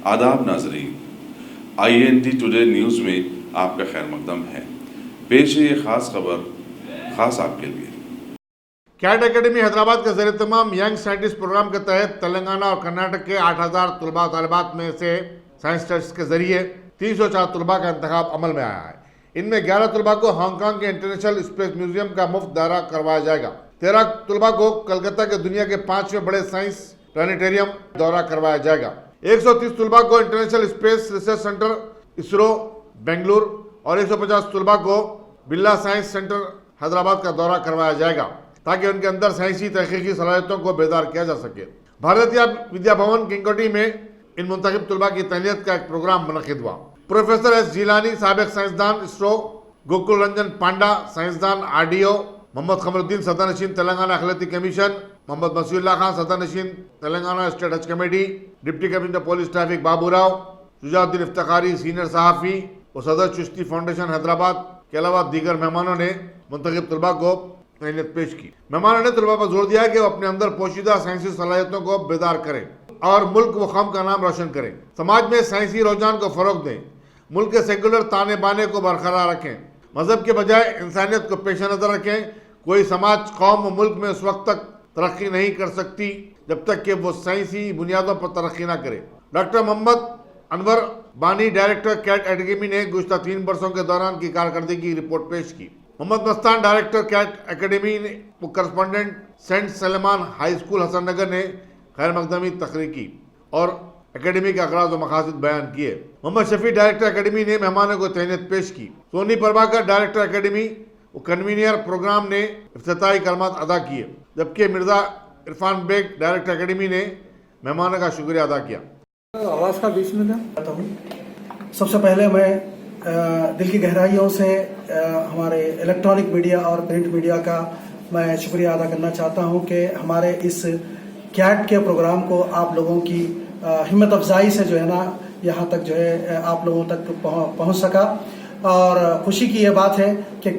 आदाब नाजरीन, INT today news में आपका खैर मकदम है। पेश है ये ख़ास खबर ख़ास आपके लिए। कैट एकेडमी हैदराबाद का ज़ेर तमाम यंग साइंटिस्ट प्रोग्राम के तहत तेलंगाना और कर्नाटक के 8000 तलबा तलबात में से साइंस टेस्ट के जरिए 304 तलबा का इंतखाब अमल में आया है। इनमें 11 तलबा को हांगकांग के इंटरनेशनल स्पेस म्यूजियम का मुफ्त दौरा करवाया जाएगा। 13 तलबा को कलकत्ता के दुनिया के 5वें बड़े साइंस प्लानिटेरियम दौरा करवाया जाएगा। 130 तलबा को international space research centre ISRO Bengaluru और 150 तलबा को बिरला साइंस सेंटर हैदराबाद का दौरा करवाया जाएगा ताकि उनके अंदर साइंसी तहकीकी सलाहियतों को बेदार किया जा सके। भारतीय विद्या भवन किंगकोटी में इन मुंतखब तलबा की तहनीत का एक प्रोग्राम मुनक़िद हुआ। प्रोफेसर एस जिलानी, साबिक साइंसदान इसरो, गोकुल रंजन पांडा, साइंसदान RDO, मोहम्मद कमरुद्दीन सदरनशीन तेलंगाना अखिलती कमीशन, मोहम्मद मसीउल्लाह खान सदरनशीन Telangana state Haj committee, deputy commissioner police traffic Babu Rao, Shujauddin Iftikhari senior सहाफ़ी और सदर चिश्ती फाउंडेशन हैदराबाद के अलावा दीगर मेहमानों ने मुंतखब तलबा को तहनीत पेश की। मेहमानों ने तलबा पर जोर दिया कि वो अपने अंदर पोशीदा साइंसी सलाहियतों को बेदार करें और मुल्क व कौम का नाम रोशन करें। समाज में साइंसी रुझान को फ़रोग दें, मुल्क के सेकुलर ताने बाने को बरकरार रखें, मजहब के बजाय इंसानियत को पेश नज़र रखें। कोई समाज, कौम व मुल्क में उस वक्त तक तरक्की नहीं कर सकती जब तक कि वो साइंसी बुनियादों पर तरक्की ना करे। डॉक्टर मोहम्मद अनवर बानी, डायरेक्टर कैट एकेडमी ने गुज़श्ता 3 वर्षों के दौरान की कारकर्दगी की रिपोर्ट पेश की। Mohammed Mastan, director Cat academy ने correspondent saint Suleman high school Hasan Nagar ने खैर मकदमी तकरीर की और एकेडमी के अगराज व मकासद बयान किए। मोहम्मद शफी, डायरेक्टर एकेडमी ने मेहमानों को तहनीत पेश की। सोनी प्रभाकर, डायरेक्टर एकेडमी व कन्वीनियर प्रोग्राम ने इफ्तिताही कलमात अदा किए, जबकि मिर्जा इरफान बेग, डायरेक्टर एकेडमी ने मेहमानों का शुक्रिया अदा किया। आवाज़ का बीच में जाता हूँ। सबसे पहले मैं दिल की गहराइयों से हमारे इलेक्ट्रॉनिक मीडिया और प्रिंट मीडिया का मैं शुक्रिया अदा करना चाहता हूँ कि हमारे इस कैट के प्रोग्राम को आप लोगों की हिम्मत अफजाई से जो है ना यहाँ तक जो है आप लोगों तक पहुँच सका। और खुशी की ये बात है कि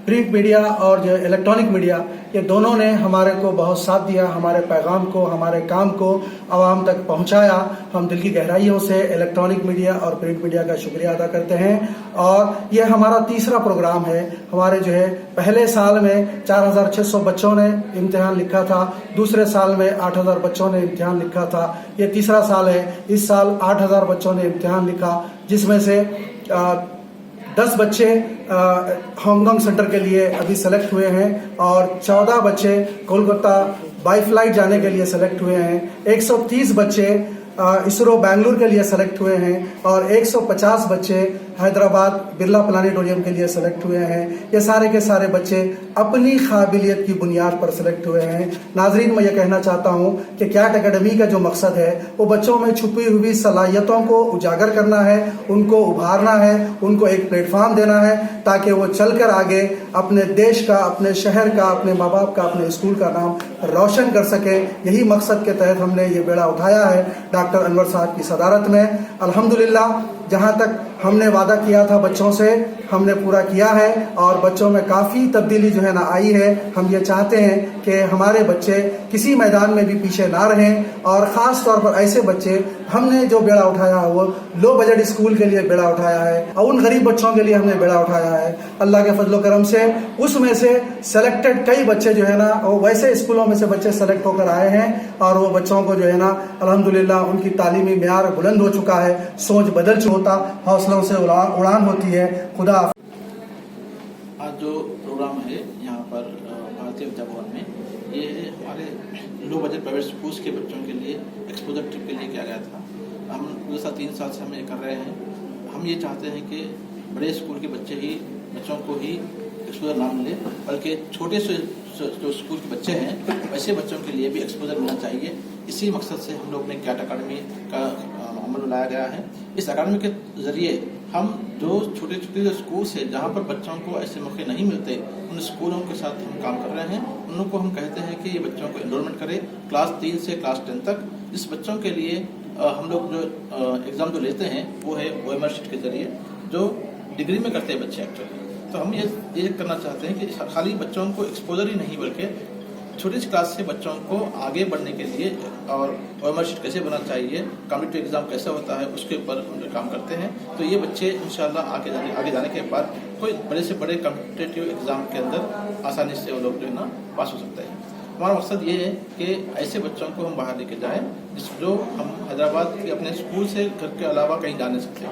प्रिंट मीडिया और जो इलेक्ट्रॉनिक मीडिया ये दोनों ने हमारे को बहुत साथ दिया, हमारे पैगाम को, हमारे काम को आवाम तक पहुंचाया। हम दिल की गहराइयों से इलेक्ट्रॉनिक मीडिया और प्रिंट मीडिया का शुक्रिया अदा करते हैं। और ये हमारा तीसरा प्रोग्राम है। हमारे जो है पहले साल में 4600 बच्चों ने इम्तिहान लिखा था, दूसरे साल में 8000 बच्चों ने इम्तिहान लिखा था, ये तीसरा साल है। इस साल 8000 बच्चों ने इम्तिहान लिखा, जिसमें से 10 बच्चे हांगकांग सेंटर के लिए अभी सेलेक्ट हुए हैं और 14 बच्चे कोलकाता बाई फ्लाइट जाने के लिए सेलेक्ट हुए हैं। 130 बच्चे इसरो बेंगलुरु के लिए सेलेक्ट हुए हैं और 150 बच्चे हैदराबाद बिरला प्लानिटोरियम के लिए सेलेक्ट हुए हैं। ये सारे के सारे बच्चे अपनी काबिलियत की बुनियाद पर सेलेक्ट हुए हैं। नाजरीन, मैं ये कहना चाहता हूँ कि कैट एकेडमी का जो मकसद है वो बच्चों में छुपी हुई सलाहियतों को उजागर करना है, उनको उभारना है, उनको एक प्लेटफॉर्म देना है ताकि वो चलकर आगे अपने देश का, अपने शहर का, अपने माँ बाप का, अपने स्कूल का नाम रोशन कर सके। यही मकसद के तहत हमने ये बेड़ा उठाया है डॉक्टर अनवर साहब की सदारत में। अल्हम्दुलिल्लाह, जहाँ तक हमने वादा किया था बच्चों से, हमने पूरा किया है और बच्चों में काफ़ी तब्दीली जो है ना आई है। हम ये चाहते हैं कि हमारे बच्चे किसी मैदान में भी पीछे ना रहें और ख़ास तौर पर ऐसे बच्चे, हमने जो बेड़ा उठाया है वो लो बजट स्कूल के लिए बेड़ा उठाया है और उन गरीब बच्चों के लिए हमने बेड़ा उठाया है। अल्लाह के फजलो करम से उसमें से सेलेक्टेड कई बच्चे जो है ना वो वैसे स्कूलों में से बच्चे सेलेक्ट होकर आए हैं और वो बच्चों को जो है ना अल्हम्दुलिल्लाह उनकी तालीमी मेयार बुलंद हो चुका है, सोच बदल चुका, हौसलों से उड़ान होती है। खुदा। आज जो प्रोग्राम है यहाँ पर भारतीय विद्या भवन में, ये हमारे लो बजट प्राइवेट स्कूल्स के बच्चों के लिए एक्सपोजर ट्रिप के लिए किया गया था। हम गुज़श्ता 3 साल से हम ये कर रहे हैं। हम ये चाहते हैं कि बड़े स्कूल के बच्चों को ही एक्सपोजर ना मिले, बल्कि छोटे से जो स्कूल के बच्चे हैं वैसे बच्चों के लिए भी एक्सपोजर मिलना चाहिए। इसी मकसद से हम लोग ने कैट अकाडमी का अमल लाया गया है। इस अकाडमी के ज़रिए हम जो छोटे छोटे जो स्कूल्स हैं जहाँ पर बच्चों को ऐसे मौके नहीं मिलते, उन स्कूलों के साथ हम काम कर रहे हैं। उन लोगों को हम कहते हैं कि ये बच्चों को एनरोलमेंट करें क्लास 3 से क्लास 10 तक। जिस बच्चों के लिए हम लोग जो एग्ज़ाम जो लेते हैं वो है OMR शीट के ज़रिए, जो डिग्री में करते हैं बच्चे एक्चुअली। तो हम ये करना चाहते हैं कि खाली बच्चों को एक्सपोजर ही नहीं बल्कि छोटी सी क्लास से बच्चों को आगे बढ़ने के लिए और OMR शीट कैसे बनना चाहिए, कॉम्पिटिटिव एग्जाम कैसा होता है, उसके ऊपर हम लोग काम करते हैं। तो ये बच्चे इंशाल्लाह आगे जाने के बाद कोई बड़े से बड़े कॉम्पिटिटिव एग्जाम के अंदर आसानी से वो लोग जो है ना पास हो सकते हैं। हमारा मकसद ये है कि ऐसे बच्चों को हम बाहर लेके जाएं जो हम हैदराबाद के अपने स्कूल से घर के अलावा कहीं जा नहीं सकते।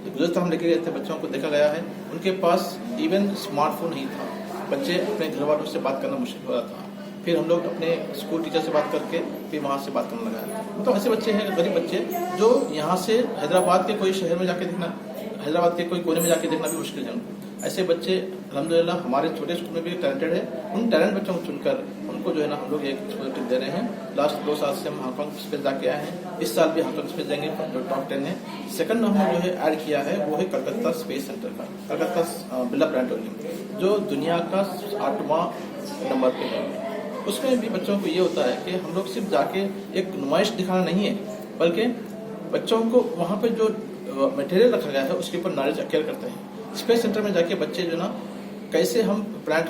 गुजरात हम लेके गए थे बच्चों को, देखा गया है उनके पास इवन स्मार्टफोन नहीं था, बच्चे अपने घर वालों से बात करना मुश्किल हो रहा था। फिर हम लोग अपने स्कूल टीचर से बात करके फिर वहाँ से बात करने लगा। तो ऐसे बच्चे हैं, गरीब बच्चे, जो यहाँ से हैदराबाद के कोई शहर में जाके देखना, हैदराबाद के कोई कोने में जाके देखना भी मुश्किल है उनको। ऐसे बच्चे अल्हम्दुलिल्लाह हमारे छोटे स्कूल में भी टैलेंटेड है। उन टैलेंट बच्चों को चुनकर उनको जो है ना हम लोग एक स्कॉलरशिप दे रहे हैं। लास्ट 2 साल से हम हांगकांग स्पेस जाके आए हैं, इस साल भी हांगकांग स्पेस जाएंगे जो टॉप 10 है। सेकंड हमने जो है ऐड किया है वो है कलकत्ता स्पेस सेंटर का, कलकत्ता बिरला प्लानेटोरियम, जो दुनिया का 8वां नंबर पे है। उसमें भी बच्चों को ये होता है कि हम लोग सिर्फ जाके एक नुमाइश दिखाना नहीं है, बल्कि बच्चों को वहाँ पे जो मटेरियल रखा गया है उसके ऊपर नॉलेज एक्वायर करते हैं। स्पेस सेंटर में जाके बच्चे जो ना कैसे हम प्लांट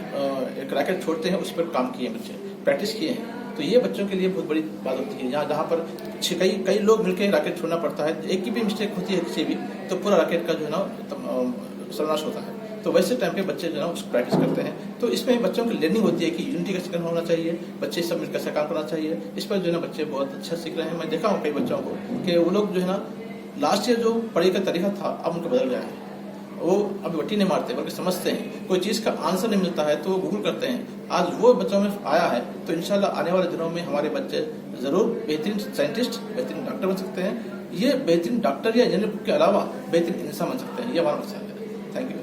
एक रैकेट छोड़ते हैं उस पर काम किए, बच्चे प्रैक्टिस किए हैं। तो ये बच्चों के लिए बहुत बड़ी बात होती है। जहाँ पर कई लोग मिलकर रैकेट छोड़ना पड़ता है, एक की भी मिस्टेक होती है किसी भी तो पूरा रैकेट का जो है ना सर्वनाश होता है। तो वैसे टाइम पे बच्चे जो है ना उसको प्रैक्टिस करते हैं। तो इसमें बच्चों की लर्निंग होती है कि यूनिटी कैसे करना होना चाहिए, बच्चे सब मिलकर कैसे काम करना चाहिए। इस पर जो है ना बच्चे बहुत अच्छा सीख रहे हैं। मैं देखा हूँ कई बच्चों को कि वो लोग जो है ना लास्ट ईयर जो पढ़ाई का तरीका था अब उनका बदल गया है। वो अभी वट्टी नहीं मारते बल्कि समझते हैं। कोई चीज़ का आंसर नहीं मिलता है तो वो गूगल करते हैं। आज वो बच्चों में आया है तो इंशाल्लाह आने वाले दिनों में हमारे बच्चे ज़रूर बेहतरीन साइंटिस्ट, बेहतरीन डॉक्टर बन सकते हैं। ये बेहतरीन डॉक्टर या इंजीनियर के अलावा बेहतरीन इंसान बन सकते हैं। ये हमारा मकसद है। Thank you.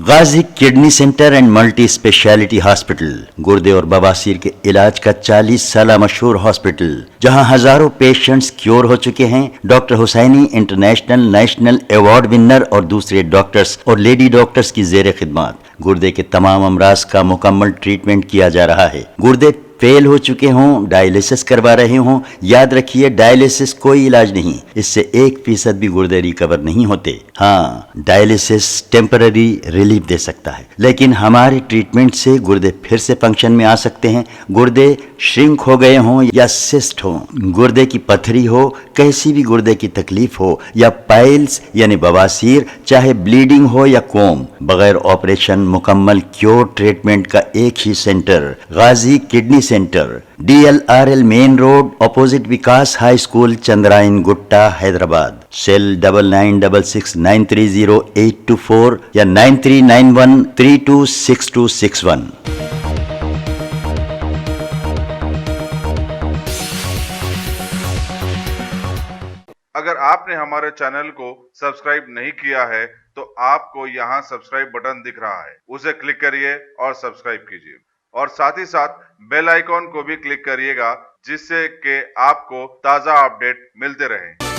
Ghazi kidney centre and multi speciality hospital, गुर्दे और बवासीर के इलाज का 40 साल मशहूर हॉस्पिटल, जहां हजारों पेशेंट्स क्योर हो चुके हैं। Doctor Husaini international national award winner और दूसरे डॉक्टर्स और लेडी डॉक्टर्स की जेर खिदमत गुर्दे के तमाम अमराज का मुकम्मल ट्रीटमेंट किया जा रहा है। गुर्दे फेल हो चुके हों, डायलिसिस करवा रहे हों, याद रखिए डायलिसिस कोई इलाज नहीं, इससे 1% भी गुर्दे रिकवर नहीं होते। हाँ, डायलिसिस टेम्पररी रिलीफ दे सकता है, लेकिन हमारे ट्रीटमेंट से गुर्दे फिर से फंक्शन में आ सकते हैं। गुर्दे श्रिंक हो गए हों या सिस्ट हो, गुर्दे की पथरी हो, कैसी भी गुर्दे की तकलीफ हो या पाइल्स यानी बवासीर, चाहे ब्लीडिंग हो या कोम, बगैर ऑपरेशन मुकम्मल क्योर ट्रीटमेंट का एक ही centre, Ghazi kidney centre, DLRL main road, opposite Vikas high school, Chandrayan Gutta, Hyderabad. Cell 9966930824 या 9391326261। अगर आपने हमारे चैनल को सब्सक्राइब नहीं किया है तो आपको यहाँ सब्सक्राइब बटन दिख रहा है, उसे क्लिक करिए और सब्सक्राइब कीजिए और साथ ही साथ बेल आइकॉन को भी क्लिक करिएगा, जिससे कि आपको ताज़ा अपडेट मिलते रहें।